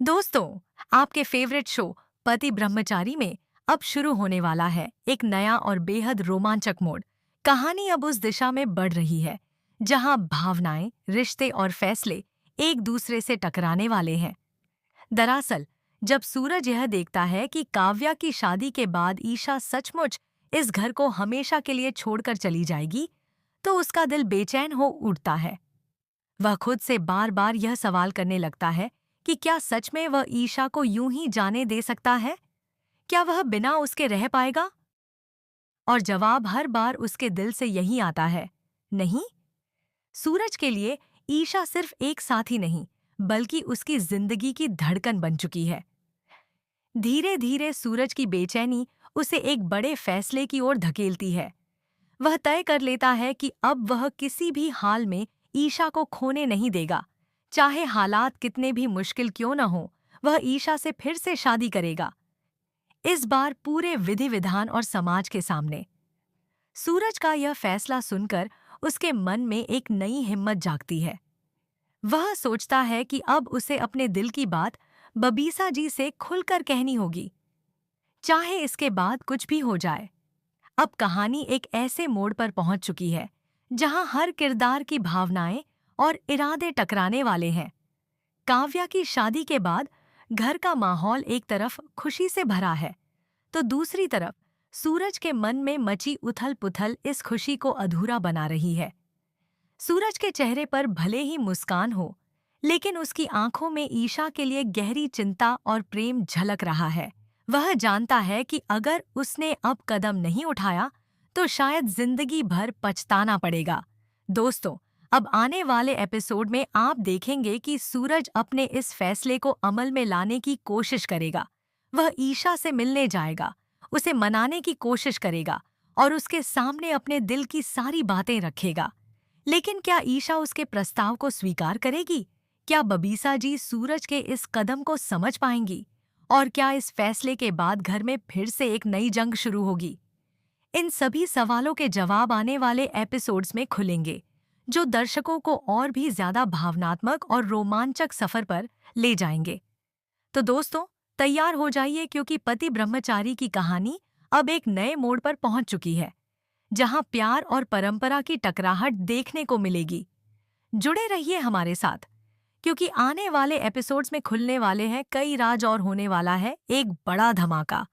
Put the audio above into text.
दोस्तों, आपके favourite show पति ब्रह्मचारी में अब शुरू होने वाला है एक नया और बेहद रोमांचक मोड़। कहानी अब उस दिशा में बढ़ रही है जहां भावनाएं, रिश्ते और फैसले एक दूसरे से टकराने वाले हैं। दरअसल, जब सूरज यह देखता है कि काव्या की शादी के बाद ईशा सचमुच इस घर को हमेशा के लिए छोड़कर चली जाएगी, तो उसका दिल बेचैन हो उठता है। वह खुद से बार बार यह सवाल करने लगता है कि क्या सच में वह ईशा को यूं ही जाने दे सकता है? क्या वह बिना उसके रह पाएगा? और जवाब हर बार उसके दिल से यही आता है, नहीं। सूरज के लिए ईशा सिर्फ एक साथी नहीं, बल्कि उसकी जिंदगी की धड़कन बन चुकी है। धीरे धीरे सूरज की बेचैनी उसे एक बड़े फैसले की ओर धकेलती है। वह तय कर लेता है कि अब वह किसी भी हाल में ईशा को खोने नहीं देगा। चाहे हालात कितने भी मुश्किल क्यों न हो, वह ईशा से फिर से शादी करेगा। इस बार पूरे विधि विधान और समाज के सामने। सूरज का यह फैसला सुनकर उसके मन में एक नई हिम्मत जागती है। वह सोचता है कि अब उसे अपने दिल की बात बबीसा जी से खुलकर कहनी होगी, चाहे इसके बाद कुछ भी हो जाए। अब कहानी एक ऐसे मोड़ पर पहुंच चुकी है जहां हर किरदार की भावनाएं और इरादे टकराने वाले हैं। काव्या की शादी के बाद घर का माहौल एक तरफ खुशी से भरा है, तो दूसरी तरफ सूरज के मन में मची उथल-पुथल इस खुशी को अधूरा बना रही है। सूरज के चेहरे पर भले ही मुस्कान हो, लेकिन उसकी आंखों में ईशा के लिए गहरी चिंता और प्रेम झलक रहा है। वह जानता है कि अगर उसने अब कदम नहीं उठाया, तो शायद जिंदगी भर पछताना पड़ेगा। दोस्तों, अब आने वाले एपिसोड में आप देखेंगे कि सूरज अपने इस फैसले को अमल में लाने की कोशिश करेगा। वह ईशा से मिलने जाएगा, उसे मनाने की कोशिश करेगा और उसके सामने अपने दिल की सारी बातें रखेगा। लेकिन क्या ईशा उसके प्रस्ताव को स्वीकार करेगी? क्या बबीसा जी सूरज के इस कदम को समझ पाएंगी? और क्या इस फैसले के बाद घर में फिर से एक नई जंग शुरू होगी? इन सभी सवालों के जवाब आने वाले एपिसोड्स में खुलेंगे, जो दर्शकों को और भी ज्यादा भावनात्मक और रोमांचक सफर पर ले जाएंगे। तो दोस्तों, तैयार हो जाइए, क्योंकि पति ब्रह्मचारी की कहानी अब एक नए मोड़ पर पहुंच चुकी है, जहां प्यार और परंपरा की टकराहट देखने को मिलेगी। जुड़े रहिए हमारे साथ, क्योंकि आने वाले एपिसोड्स में खुलने वाले हैं कई राज और होने वाला है एक बड़ा धमाका।